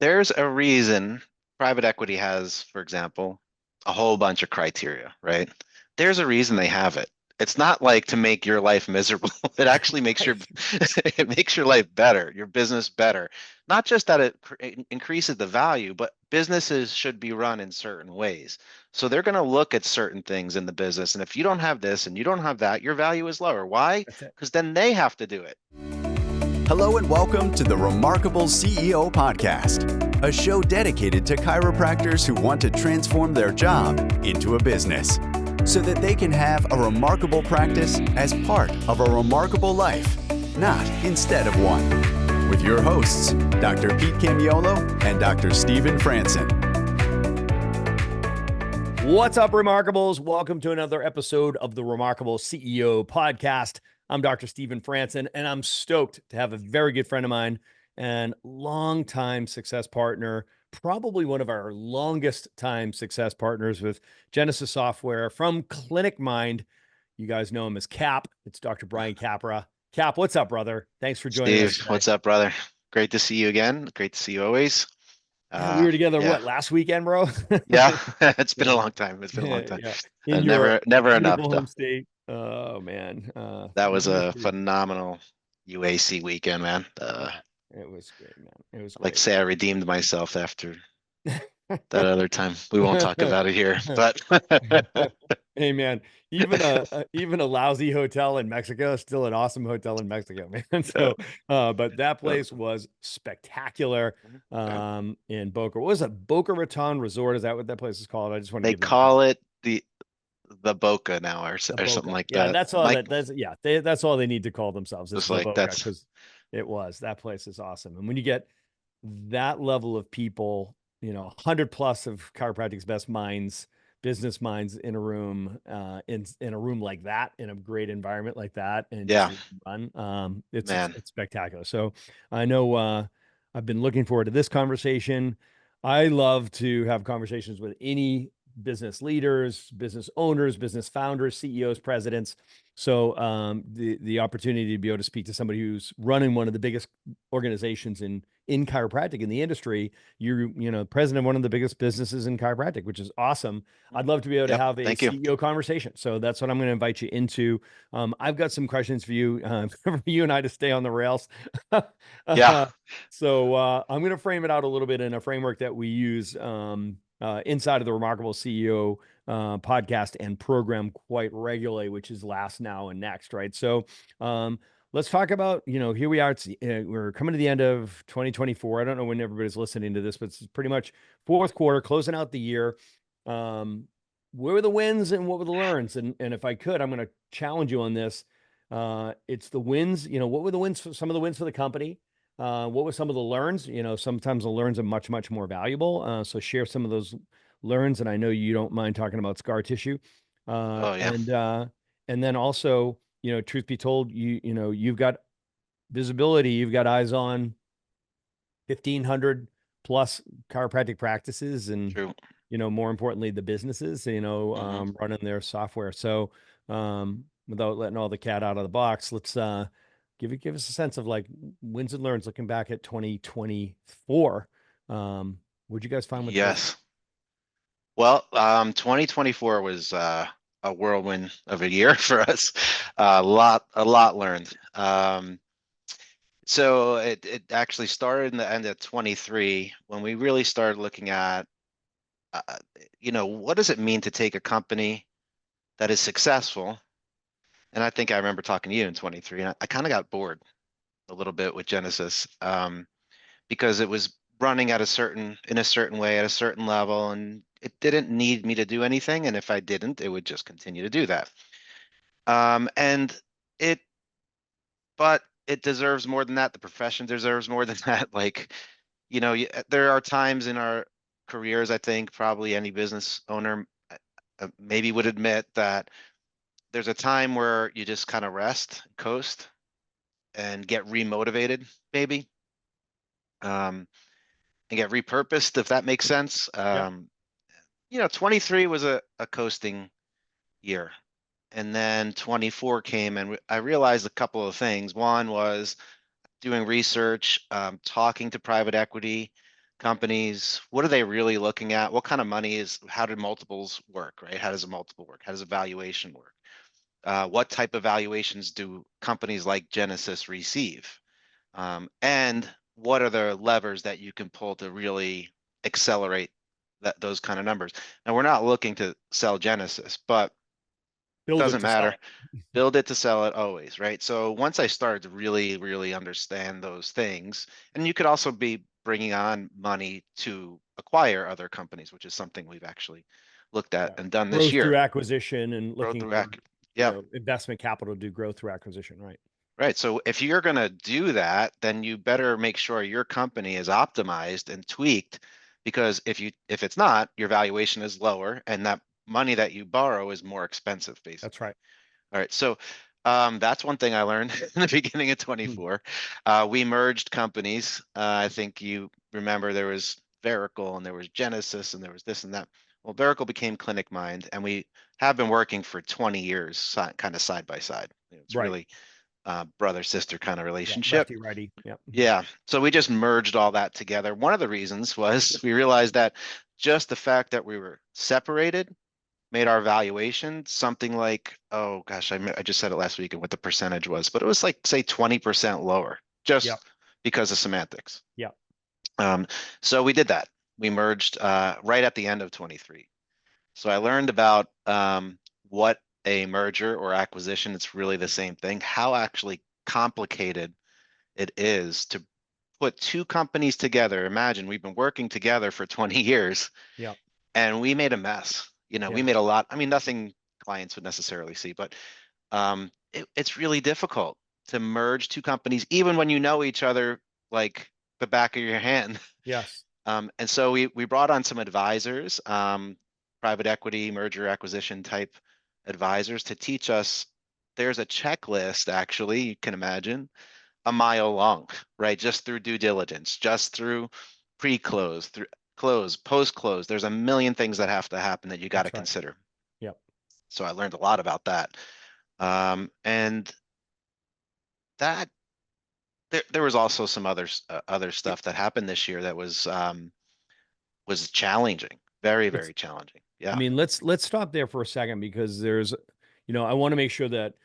there's a reason private equity has, for example, a whole bunch of criteria, right? There's a reason they have it. It's not like to make your life miserable. It actually makes your Right. it makes your life better, your business better. Not just that it increases the value, but businesses should be run in certain ways. So they're going to look at certain things in the business. And if you don't have this and you don't have that, your value is lower. Why? That's it. Because then they have to do it. Hello and welcome to the Remarkable CEO Podcast, a show dedicated to chiropractors who want to transform their job into a business so that they can have a remarkable practice as part of a remarkable life, not instead of one. With your hosts, Dr. Pete Camiolo and Dr. Stephen Franson. What's up, Remarkables? Welcome to another episode of the Remarkable CEO Podcast. I'm Dr. Stephen Franson, and I'm stoked to have a very good friend of mine and longtime success partner, probably one of our longest time success partners with Genesis Software from Clinic Mind. You guys know him as Cap. It's Dr. Brian Capra. Cap, what's up, brother? Thanks for joining Steve, us today. what's up, brother? Great to see you again. Great to see you always. Yeah, we were together, Yeah, what, last weekend, bro? yeah. It's been a Yeah. long time. It's been a long time. Yeah. In your Never enough beautiful though. home state. Oh man. That was Yours a too. phenomenal UAC weekend, man. Yeah, it was great, man. It was I like to great. say I redeemed myself after that other time. We won't talk about it here, but Hey man, even a lousy hotel in Mexico is still an awesome hotel in Mexico, man. So but that place was spectacular in Boca. What was it? Boca Raton Resort? Is that what that place is called? I just want to they give them credit. call it the Boca now, or The or something Boca. like Yeah, that. that's all Mike that's yeah, that's all they need to call themselves is was the like, Boca that's because that place is awesome. And when you get that level of people, 100 plus of chiropractic's best minds, business minds in a room, in a room like that, in a great environment like that, and just yeah, let them run. It's man. it's spectacular. So I know I've been looking forward to this conversation. I love to have conversations with any business leaders, business owners, business founders, CEOs, presidents. So the opportunity to be able to speak to somebody who's running one of the biggest organizations in chiropractic in the industry, president of one of the biggest businesses in chiropractic, which is awesome. I'd love to be able to Yep. have a Thank you. CEO conversation. So that's what I'm going to invite you into. I've got some questions for you, for you and I to stay on the rails. Yeah. uh, I'm going to frame it out a little bit in a framework that we use inside of the Remarkable CEO podcast and program quite regularly, which is Last, Now, and Next, right? So let's talk about, here we are. We're coming to the end of 2024. I don't know when everybody's listening to this, but it's pretty much fourth quarter, closing out the year. Where were the wins and what were the learns? And if I could, I'm going to challenge you on this. It's the wins. What were the wins? Some of the wins for the company. What were some of the learns? Sometimes the learns are much, much more valuable. So share some of those learns. And I know you don't mind talking about scar tissue. Oh yeah. And then also, truth be told, you've got visibility, you've got eyes on 1,500 plus chiropractic practices and, True. more importantly, the businesses, running their software. So without letting all the cat out of the box, let's give us a sense of like wins and learns looking back at 2024. What'd you guys find with the business? Yes. Well, 2024 was a whirlwind of a year for us. A lot learned. So it actually started in the end of 23 when we really started looking at, what does it mean to take a company that is successful? And I think I remember talking to you in 23, and I kind of got bored a little bit with Genesis, because it was running in a certain way at a certain level, and it didn't need me to do anything. And if I didn't, it would just continue to do that. And it, but it deserves more than that. The profession deserves more than that. Like, there are times in our careers, I think probably any business owner maybe would admit that there's a time where you just kind of rest, coast, and get remotivated, maybe, and get repurposed, if that makes sense. Yeah. 23 was a coasting year. And then 24 came, and I realized a couple of things. One was doing research, talking to private equity, companies, what are they really looking at? What kind of money how do multiples work, right? How does a multiple work? How does a valuation work? What type of valuations do companies like Genesis receive? And what are the levers that you can pull to really accelerate those kind of numbers? Now, we're not looking to sell Genesis, but Build it doesn't to sell matter. it. Build it to sell it always, right? So once I started to really, really understand those things, and you could also be bringing on money to acquire other companies, which is something we've actually looked at Yeah. and done this Growth through year. acquisition and Growth looking through for, Yeah, investment capital to do growth through acquisition, right? right. So if you're going to do that, then you better make sure your company is optimized and tweaked, because if it's not, your valuation is lower and that money that you borrow is more expensive, That's basically. right. All right, so that's one thing I learned in the beginning of 24. We merged companies. I think you remember there was Verical and there was Genesis and there was this and that. Well, Verical became Clinic Mind, and we have been working for 20 years, kind of side by side. It's Right. really brother sister kind of Yeah. relationship. Lefty righty. Yeah. Yeah, so we just merged all that together. One of the reasons was we realized that just the fact that we were separated made our valuation something like, oh gosh, I just said it last week and what the percentage was, but it was like, say, 20% lower Yep. just because of semantics. Yep. So we did that. We merged right at the end of 23. So I learned about what a merger or acquisition, it's really the same thing, how actually complicated it is to put two companies together. Imagine we've been working together for 20 years Yep. and we made a mess. We Yeah. made a lot. I mean, nothing clients would necessarily see, but it's really difficult to merge two companies, even when you know each other like the back of your hand. Yes. And so we brought on some advisors, private equity, merger acquisition type advisors to teach us. There's a checklist, actually, you can imagine, a mile long, right? Just through due diligence, just through pre-close, through close, post-close. There's a million things that have to happen that you got to That's right. consider. Yep. So I learned a lot about that. And that there was also some other stuff that happened this year that was challenging, very, Let's, very challenging. I Yeah. mean, let's stop there for a second because there's, I want to make sure that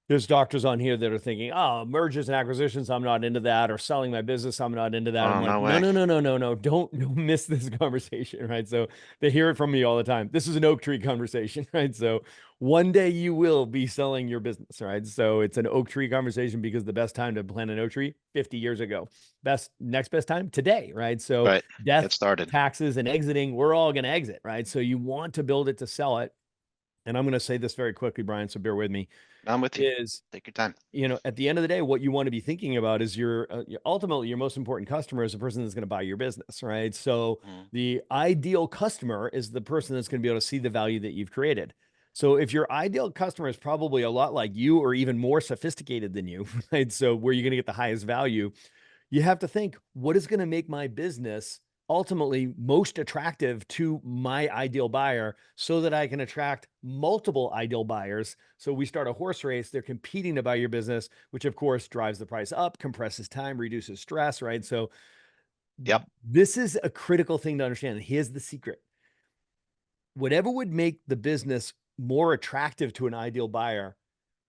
there's doctors on here that are thinking, oh, mergers and acquisitions, I'm not into that, or selling my business, I'm not into that. I'm Oh, like, no no, way. no, no, no, no, no. Don't miss this conversation, right? So they hear it from me all the time. This is an oak tree conversation, right? So one day you will be selling your business, right? So it's an oak tree conversation because the best time to plant an oak tree, 50 years ago. Next best time today, right? So Right. death, Get started. taxes, and exiting, we're all going to exit, right? So you want to build it to sell it. And I'm going to say this very quickly, Brian, so bear with me, I'm with you. is Take your time. at the end of the day, what you want to be thinking about is ultimately your most important customer is the person that's going to buy your business, right? So the ideal customer is the person that's going to be able to see the value that you've created. So if your ideal customer is probably a lot like you or even more sophisticated than you, right? So where you're going to get the highest value, you have to think, what is going to make my business ultimately most attractive to my ideal buyer so that I can attract multiple ideal buyers. So we start a horse race, they're competing to buy your business, which of course drives the price up, compresses time, reduces stress, right? So Yep. this is a critical thing to understand. And here's the secret. Whatever would make the business more attractive to an ideal buyer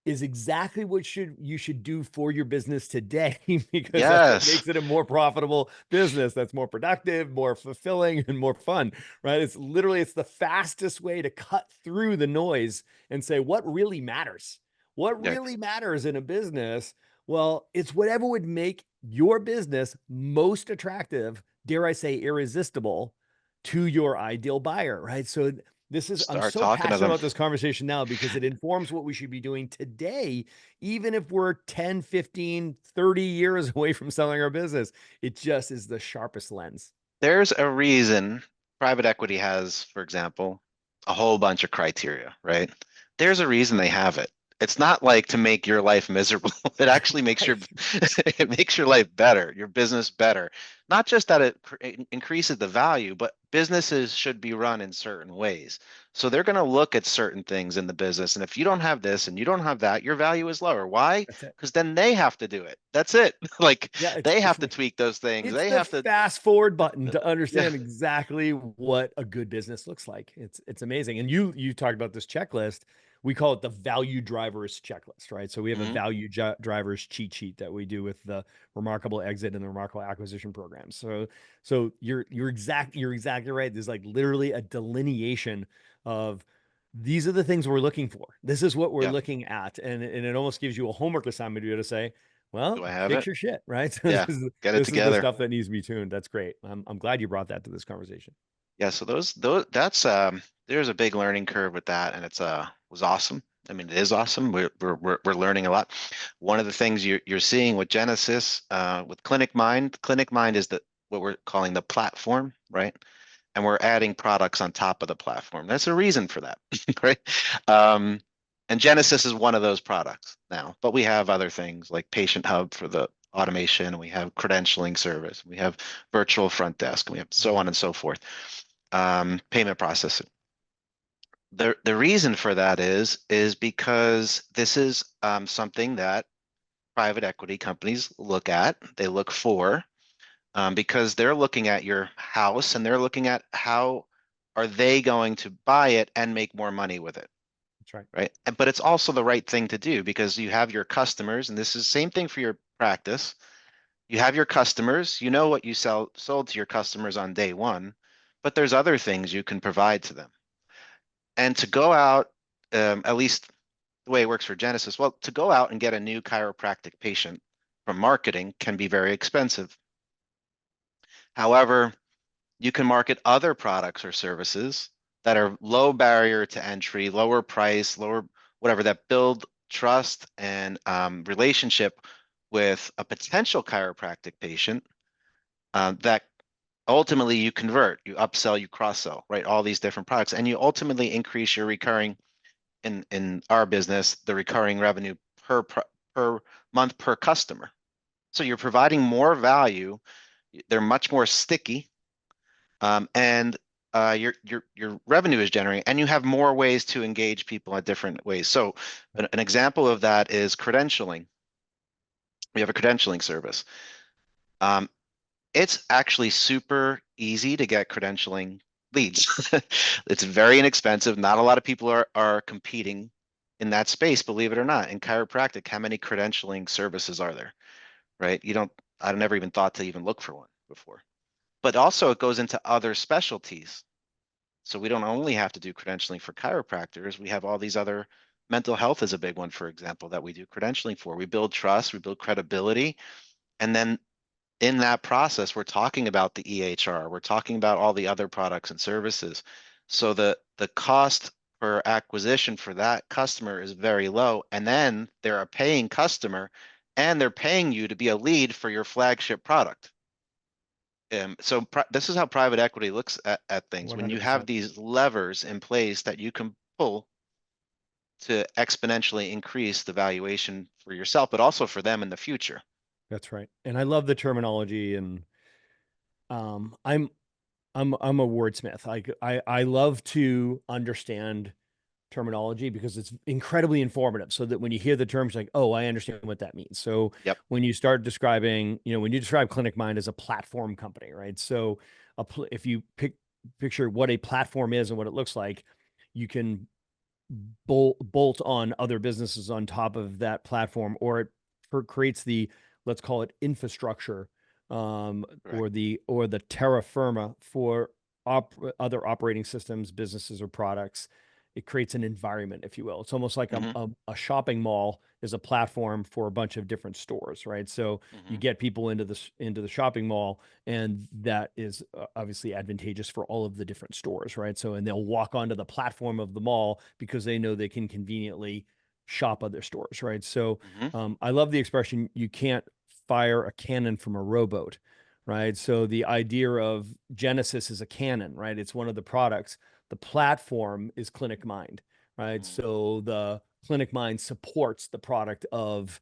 is exactly what you should do for your business today, because that's what Yes. makes it a more profitable business, that's more productive, more fulfilling, and more fun, right? It's the fastest way to cut through the noise and say what really matters. What Yeah. really matters in a business? Well, it's whatever would make your business most attractive, dare I say irresistible, to your ideal buyer, right? So I'm Start so talking to passionate them. about this conversation now because it informs what we should be doing today, even if we're 10, 15, 30 years away from selling our business. It just is the sharpest lens. There's a reason private equity has, for example, a whole bunch of criteria, right? There's a reason they have it. it's not like to make your life miserable. It actually makes your it makes your life better, your business better. Not just that it increases the value, but businesses should be run in certain ways. So they're going to look at certain things in the business, and if you don't have this and you don't have that, your value is lower. Why? That's it. Because then they have to do it. That's it. Like Yeah, they have to tweak those things. it's They the have to, fast forward button to yeah. understand exactly what a good business looks like. It's amazing. And you talked about this checklist. We call it the value drivers checklist, right? So we have a Mhm. value drivers cheat sheet that we do with the remarkable exit and the remarkable acquisition program. So you're exactly right. There's like literally a delineation of these are the things we're looking for. This is what we're Yeah. looking at. And it almost gives you a homework assignment to be able to say, Do well, I have fix it? your shit, right? Yeah. Get it This is the together. stuff that needs to be tuned. That's great. I'm glad you brought that to this conversation. Yeah, so those that's there's a big learning curve with that, and it's was awesome. I mean, it is awesome. We're learning a lot. One of the things you're seeing with Genesis, with Clinic Mind is what we're calling the platform, right? And we're adding products on top of the platform. There's a reason for that, right? Um, and Genesis is one of those products now, but we have other things like Patient Hub for the automation, we have credentialing service, we have virtual front desk, and we have so on and so forth, payment processing. The reason for that is because this is something that private equity companies look at, they look for, because they're looking at your house and they're looking at how are they going to buy it and make more money with it, That's right. right? But it's also the right thing to do because you have your customers, and this is the same thing for your practice. You have your customers, you know what you sold to your customers on day one, but there's other things you can provide to them. And to go out, at least the way it works for Genesis, well, to go out and get a new chiropractic patient from marketing can be very expensive. However, you can market other products or services that are low barrier to entry, lower price, lower whatever, that build trust and relationship with a potential chiropractic patient, that ultimately you convert, you upsell, you cross sell, right? All these different products, and you ultimately increase your recurring, in our business, the recurring revenue per month per customer. So you're providing more value. They're much more sticky, and your revenue is generating, and you have more ways to engage people at different ways. So an example of that is credentialing. We have a credentialing service. Um, it's actually super easy to get credentialing leads. It's very inexpensive. Not a lot of people are competing in that space, believe it or not. In chiropractic, how many credentialing services are there, right? I never even thought to even look for one before. But also it goes into other specialties. So we don't only have to do credentialing for chiropractors. We have all these other, mental health is a big one, for example, that we do credentialing for. We build trust, we build credibility, and then in that process, we're talking about the EHR, we're talking about all the other products and services. So the cost per acquisition for that customer is very low. And then they're a paying customer and they're paying you to be a lead for your flagship product. So this is how private equity looks at things. When you have 100%. these levers in place that you can pull to exponentially increase the valuation for yourself, but also for them in the future. That's right. And I love the terminology, and I'm I'm a wordsmith. I love to understand terminology because it's incredibly informative, so that when you hear the terms, like, oh, I understand what that means. So Yep. when you start describing, when you describe Clinic Mind as a platform company, right? So if you picture what a platform is and what it looks like, you can bolt on other businesses on top of that platform, or it creates the, let's call it, infrastructure, Correct. or the terra firma for other operating systems, businesses, or products. It creates an environment, if you will. It's almost like Hmm. a shopping mall is a platform for a bunch of different stores, right? So you Hmm. get people into the shopping mall, and that is obviously advantageous for all of the different stores, right? So, and they'll walk onto the platform of the mall because they know they can conveniently shop other stores, right? So Hmm. I love the expression, you can't fire a cannon from a rowboat, right? So the idea of Genesis is a cannon, right? It's one of the products. The platform is Clinic Mind, right? Hmm. So Clinic Mind supports the product of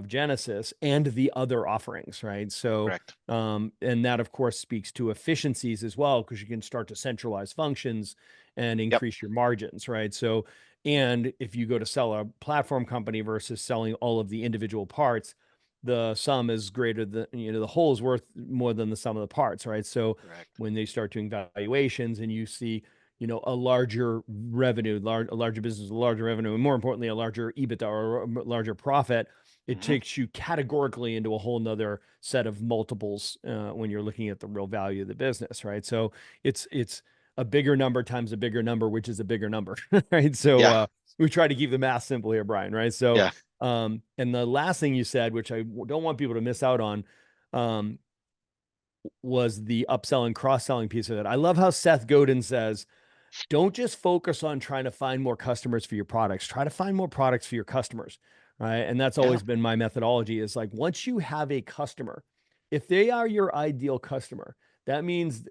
Genesis and the other offerings, right? So, Correct. and that of course speaks to efficiencies as well, because you can start to centralize functions and Yep. increase your margins, right? So, and if you go to sell a platform company versus selling all of the individual parts, the sum is greater than, the whole is worth more than the sum of the parts, right? So Correct. when they start doing valuations and you see, a larger revenue, a larger business, a larger revenue, and more importantly, a larger EBITDA or a larger profit, it Mhm. takes you categorically into a whole nother set of multiples when you're looking at the real value of the business, right? So it's a bigger number times a bigger number, which is a bigger number, right? So Yeah. we try to keep the math simple here, Brian, right? So, Yeah. and the last thing you said, which I don't want people to miss out on, was the upselling, cross-selling piece of it. I love how Seth Godin says, don't just focus on trying to find more customers for your products. Try to find more products for your customers, right? And that's Yeah. always been my methodology, is like, once you have a customer, if they are your ideal customer, that means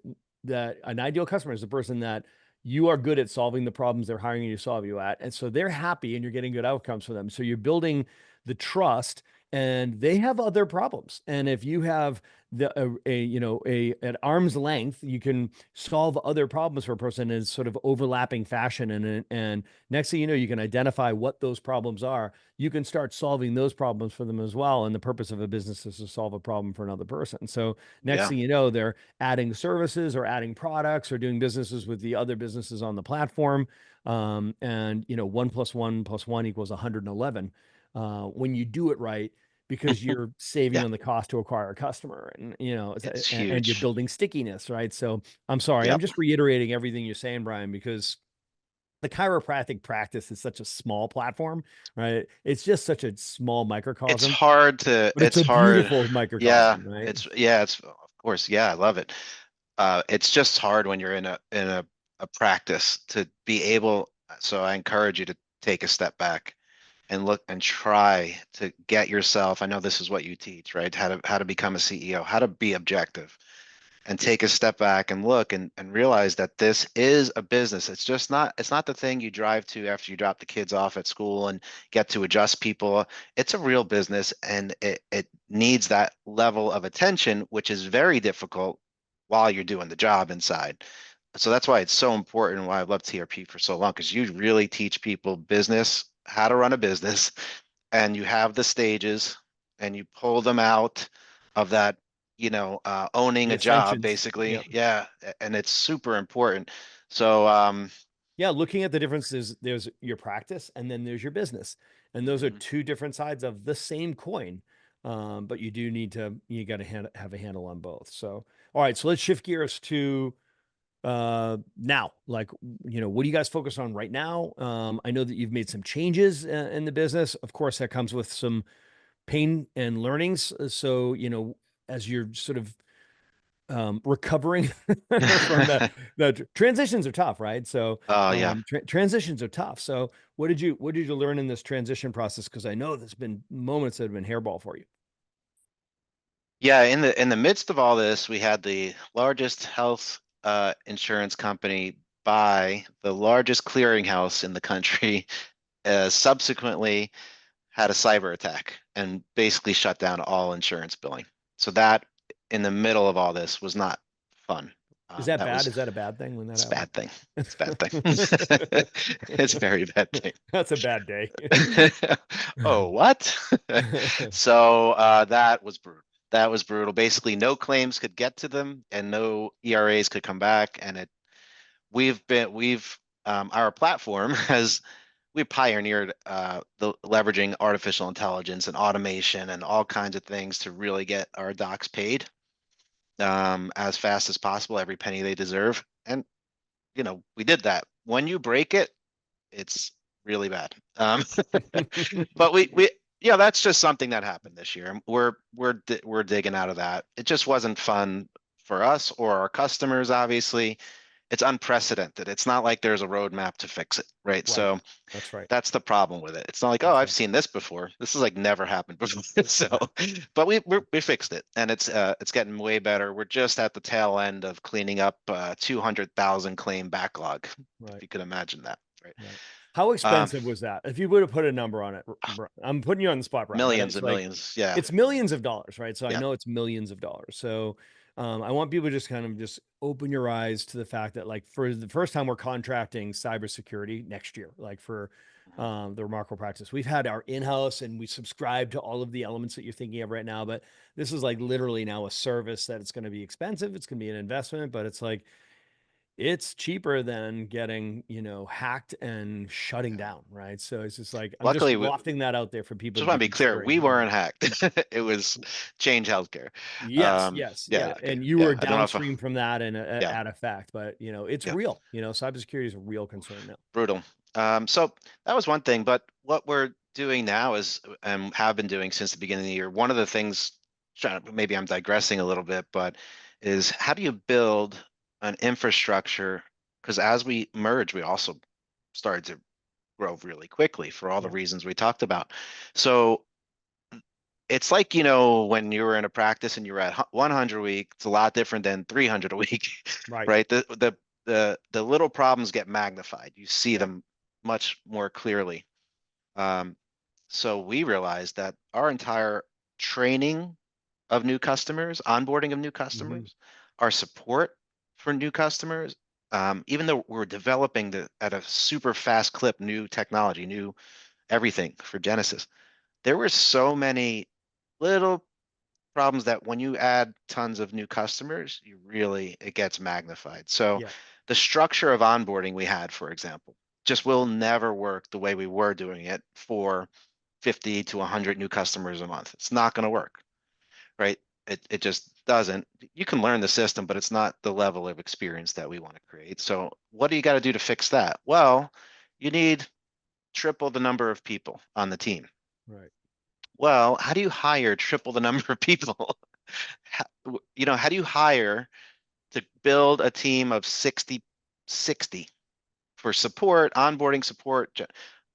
that an ideal customer is the person that you are good at solving the problems they're hiring you to solve you at. And so they're happy and you're getting good outcomes for them. So you're building the trust, and they have other problems. And if you have at arm's length, you can solve other problems for a person in sort of overlapping fashion, and next thing you know, you can identify what those problems are. You can start solving those problems for them as well, and the purpose of a business is to solve a problem for another person. So next Yeah. thing you know, they're adding services or adding products or doing businesses with the other businesses on the platform, and 1 + 1 + 1 equals 111 when you do it right, because you're saving Yeah. on the cost to acquire a customer, and It's and you're huge. building stickiness, right? So I'm sorry, I'm Yep. just reiterating everything you're saying, Brian, because the chiropractic practice is such a small platform, right? It's just such a small It's microcosm, hard to, but it's it's a hard. beautiful Yeah. microcosm, right? It's of course, yeah, I love it. It's just hard when you're in a practice to be able, so I encourage you to take a step back and look and try to get yourself. I know this is what you teach, right? How to become a CEO, how to be objective and take a step back and look and realize that this is a business. It's not the thing you drive to after you drop the kids off at school and get to adjust people. It's a real business, and it needs that level of attention, which is very difficult while you're doing the job inside. So that's why it's so important, and why I've loved TRP for so long, because you really teach people business, how to run a business, and you have the stages, and you pull them out of that, owning The a job, ascensions. Yeah. basically. Yeah, and it's super important. So, Yeah, looking at the differences, there's your practice and then there's your business. And those are mhm, two different sides of the same coin. But you got to have a handle on both. So, all right, so let's shift gears to now. Like, what do you guys focus on right now? I know that you've made some changes in the business. Of course, that comes with some pain and learnings. So, as you're sort of recovering from the transitions are tough, right? So oh yeah, transitions are tough. So what did you learn in this transition process? Because I know there's been moments that have been hairball for you. yeah. In the midst of all this, we had the largest health insurance company buy the largest clearinghouse in the country. Subsequently had a cyber attack and basically shut down all insurance billing. So that, in the middle of all this, was not fun. Is that That bad? was Is that a bad thing when that It's a happens? bad thing. It's a bad thing. It's a very bad thing. That's a bad day. Oh, what? So that was brutal. That was brutal. Basically, no claims could get to them, and no ERAs could come back. And we've our platform has we pioneered the leveraging artificial intelligence and automation and all kinds of things to really get our docs paid as fast as possible, every penny they deserve. And we did that. When you break it, it's really bad. But yeah, that's just something that happened this year. We're digging out of that. It just wasn't fun for us or our customers, obviously. It's unprecedented. It's not like there's a roadmap to fix it, right? Right. So That's right. that's the problem with it. It's not like, oh, That's I've right. seen this before. This is like never happened before. So, but we fixed it, and it's getting way better. We're just at the tail end of cleaning up 200,000 claim backlog, if Right. you could imagine that, right? Right. How Um, expensive was that? If you would have put a number on it, I'm putting you on the spot, Brian, but millions it's and like, millions. Yeah. it's millions of dollars, right? So I Yeah. know it's millions of dollars. So I want people to just kind of just open your eyes to the fact that, like, for the first time, we're contracting cybersecurity next year, like for Mhm. the Remarkable Practice. We've had our in-house and we subscribe to all of the elements that you're thinking of right now, but this is like literally now a service that it's going to be expensive. It's going to be an investment, but it's like, it's cheaper than getting, hacked and shutting Yeah. down, right? So it's just like, I'm just Luckily, wafting that out there for people just to want be to be clear, considering. we weren't hacked. It was Change Healthcare. Yes, yes, Yeah, yeah. okay. And you Yeah, were I don't know if downstream from that and yeah, at effect, but it's yeah, real. Cybersecurity is a real concern now. brutal. So that was one thing, but what we're doing now is, and have been doing since the beginning of the year, one of the things, maybe I'm digressing a little bit, but is how do you build an infrastructure? Because as we merge, we also started to grow really quickly for all the Yeah, reasons we talked about. So it's like, when you were in a practice and you were at 100 a week, it's a lot different than 300 a week, right. right? The little problems get magnified. You see Yeah. them much more clearly. Um, so we realized that our entire training of new customers, onboarding of new Hmm. customers, our support for new customers, even though we're developing at a super fast clip, new technology, new everything for Genesis, there were so many little problems that when you add tons of new customers, it gets magnified. So Yeah. the structure of onboarding we had, for example, just will never work the way we were doing it for 50 to 100 new customers a month. It's not going to work, right? It just doesn't. You can learn the system, but it's not the level of experience that we want to create. So what do you got to do to fix that? Well, you need triple the number of people on the team. Right. Well, how do you hire triple the number of people? How do you hire to build a team of 60 for support, onboarding support,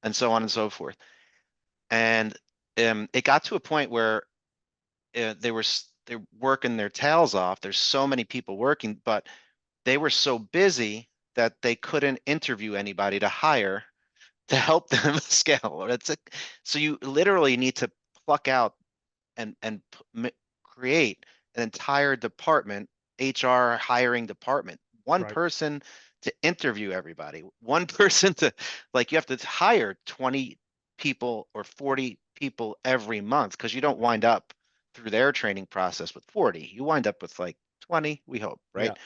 and so on and so forth? And it got to a point where they're working their tails off. There's so many people working, but they were so busy that they couldn't interview anybody to hire to help them scale. So you literally need to pluck out and create an entire department, HR hiring department, one Right. person to interview everybody, one person to, like, you have to hire 20 people or 40 people every month because you don't wind up through their training process with 40. You wind up with like 20, we hope, Yeah. right?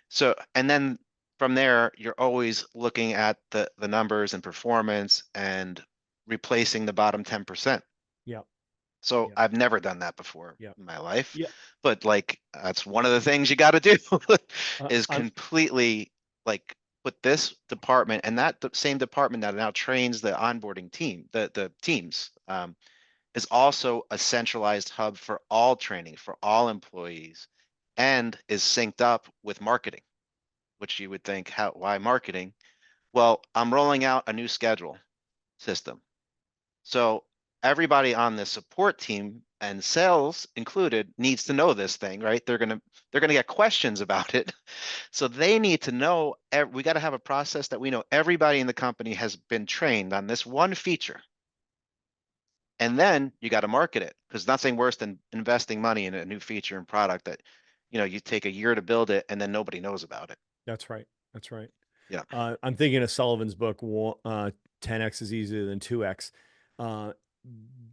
So, and then from there, you're always looking at the numbers and performance and replacing the bottom 10%. Yeah. So Yeah. I've never done that before Yeah. in my life, Yeah. but like that's one of the things you got to do is I'm completely like put this department and that the same department that now trains the onboarding team, the teams, is also a centralized hub for all training for all employees and is synced up with marketing, which you would think, why marketing? Well, I'm rolling out a new schedule system. So everybody on the support team and sales included needs to know this thing, right? They're gonna get questions about it. So they need to know, we got to have a process that we know everybody in the company has been trained on this one feature. And then you got to market it because nothing worse than investing money in a new feature and product that, you take a year to build it and then nobody knows about it. That's right. That's right. Yeah. I'm thinking of Sullivan's book, 10x is easier than 2x, uh,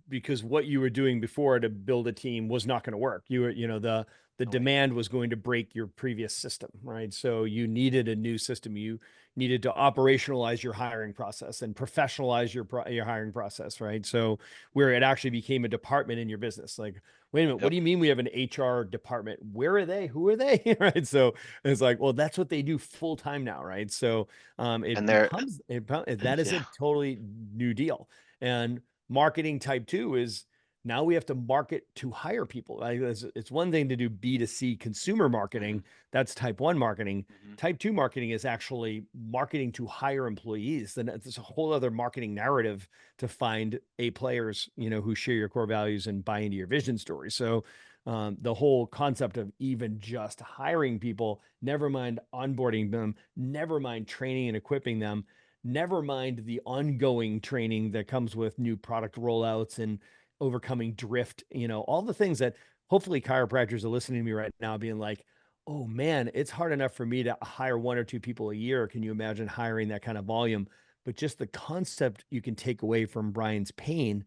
because what you were doing before to build a team was not going to work. The No way. demand was going to break your previous system, right? So you needed a new system. You needed to operationalize your hiring process and professionalize your hiring process, right? So where it actually became a department in your business, like, wait a minute, what Yep. do you mean we have an HR department? Where are they? Who are they? Right? So it's like, well, that's what they do full time now, right? So it And they're, becomes that is a yeah. totally new deal. And marketing type 2 is now we have to market to hire people. Right? It's one thing to do B2C consumer Mhm, marketing. That's type 1 marketing. mhm. Type 2 marketing is actually marketing to hire employees. Then it's a whole other marketing narrative to find A players, who share your core values and buy into your vision story. So the whole concept of even just hiring people, never mind onboarding them, never mind training and equipping them. never mind the ongoing training that comes with new product rollouts and overcoming drift, all the things that hopefully chiropractors are listening to me right now being like, oh man, it's hard enough for me to hire 1 or 2 people a year. Can you imagine hiring that kind of volume? But just the concept you can take away from Brian's pain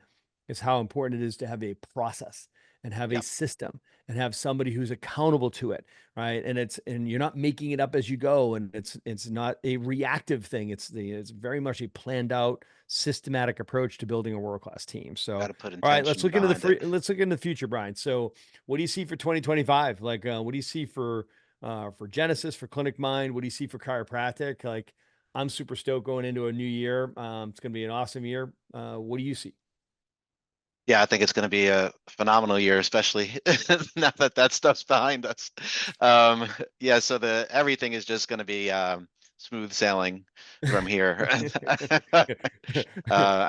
is how important it is to have a process and have a Yeah. system and have somebody who's accountable to it, right? And you're not making it up as you go, and it's not a reactive thing. It's very much a planned out, systematic approach to building a world-class team. So, Got to put all right, let's intention look into behind it. let's look into the future, Brian. So, what do you see for 2025? Like, what do you see for Genesis, for Clinic Mind? What do you see for chiropractic? Like, I'm super stoked going into a new year. It's going to be an awesome year. What do you see? Yeah, I think it's going to be a phenomenal year, especially now that that stuff's behind us. Yeah, so everything is just going to be smooth sailing from here. I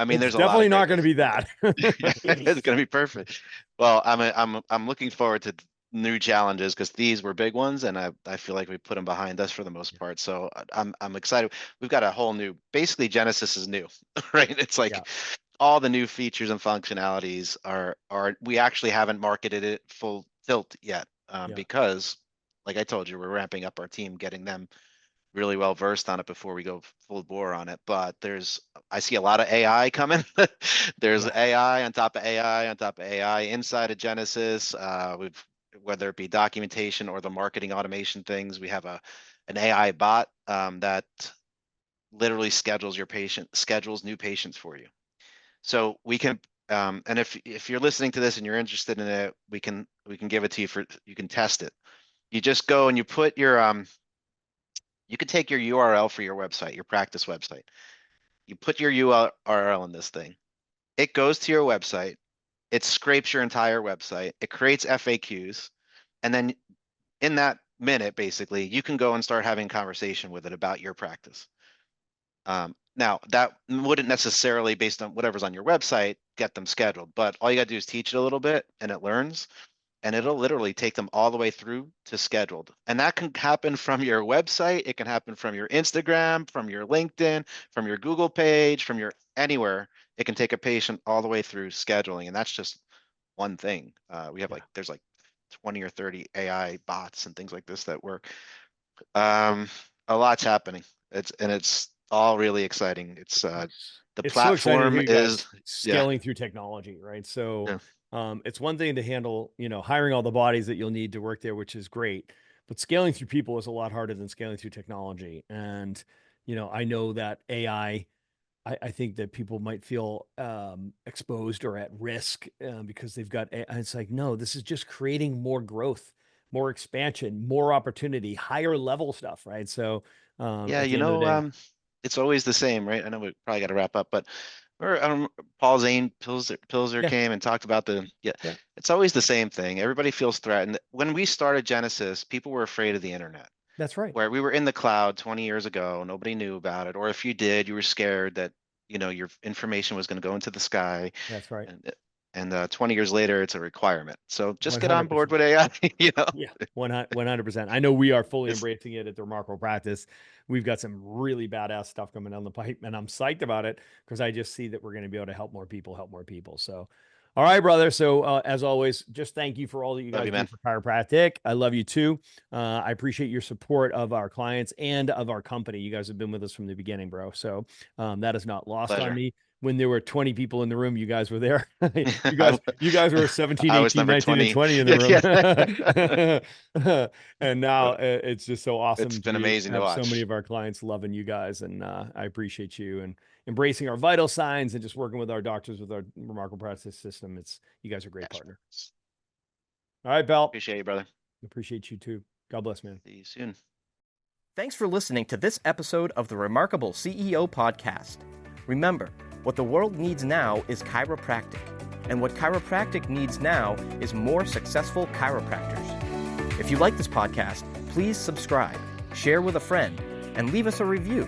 mean, It's there's a lot definitely of not great going to things be coming up. that. It's going to be perfect. Well, I'm looking forward to new challenges because these were big ones, and I feel like we put them behind us for the most part. So I'm excited. We've got a whole new, basically Genesis is new, right? It's like Yeah. all the new features and functionalities are we actually haven't marketed it full tilt yet, Yeah. because like I told you, we're ramping up our team, getting them really well versed on it before we go full bore on it. But I see a lot of AI coming. There's Yeah. AI on top of AI on top of AI inside of Genesis. Whether it be documentation or the marketing automation things, we have an AI bot that literally schedules new patients for you. So we can, and if you're listening to this and you're interested in it, we can give it to you you can test it. You just go and you put your you could take your URL for your website, your practice website. You put your URL in this thing. It goes to your website. It scrapes your entire website. It creates FAQs, and then in that minute, basically, you can go and start having conversation with it about your practice. Now that wouldn't necessarily, based on whatever's on your website, get them scheduled, but all you got to do is teach it a little bit and it learns, and it'll literally take them all the way through to scheduled. And that can happen from your website. It can happen from your Instagram, from your LinkedIn, from your Google page, from your anywhere. It can take a patient all the way through scheduling. And that's just one thing. We have there's like 20 or 30 AI bots and things like this that work. A lot's happening. It's all really exciting. It's the It's so exciting to platform hear you is, guys yeah, scaling through technology, right? So yeah. it's one thing to handle, hiring all the bodies that you'll need to work there, which is great. But scaling through people is a lot harder than scaling through technology. And, I know that AI, I think that people might feel exposed or at risk because they've got AI. It's like, no, this is just creating more growth, more expansion, more opportunity, higher level stuff, right? So Yeah, at the end of the day, it's always the same, right? I know we probably got to wrap up, but Paul Zane Pilzer yeah, came and talked about yeah, it's always the same thing. Everybody feels threatened. When we started Genesis, people were afraid of the internet, that's right. where we were in the cloud 20 years ago, nobody knew about it. Or if you did, you were scared that, your information was going to go into the sky. That's right. And 20 years later, it's a requirement. So just get on board 100%. with AI, Yeah, 100%. I know we are fully It's, embracing it at the Remarkable Practice. We've got some really badass stuff coming down the pipe, and I'm psyched about it because I just see that we're going to be able to help more people. So, all right, brother. So, as always, just thank you for all that you love guys you, do man. for Chiropractic. I love you too. I appreciate your support of our clients and of our company. You guys have been with us from the beginning, bro. So, that is not lost on Pleasure. me. When there were 20 people in the room, you guys were there. you I, guys were 17, I was 18, number 19, and 20. 20 in the room. And now it's just so It's awesome been amazing to have so many watch. of our clients loving you guys. And I appreciate you and embracing our vital signs and just working with our doctors with our Remarkable Practice system. You guys are a great partner. All right, pal. Appreciate you, brother. Appreciate you too. God bless, man. See you soon. Thanks for listening to this episode of the Remarkable CEO Podcast. Remember, what the world needs now is chiropractic, and what chiropractic needs now is more successful chiropractors. If you like this podcast, please subscribe, share with a friend, and leave us a review.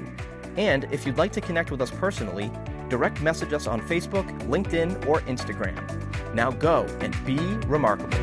And if you'd like to connect with us personally, direct message us on Facebook, LinkedIn, or Instagram. Now go and be remarkable.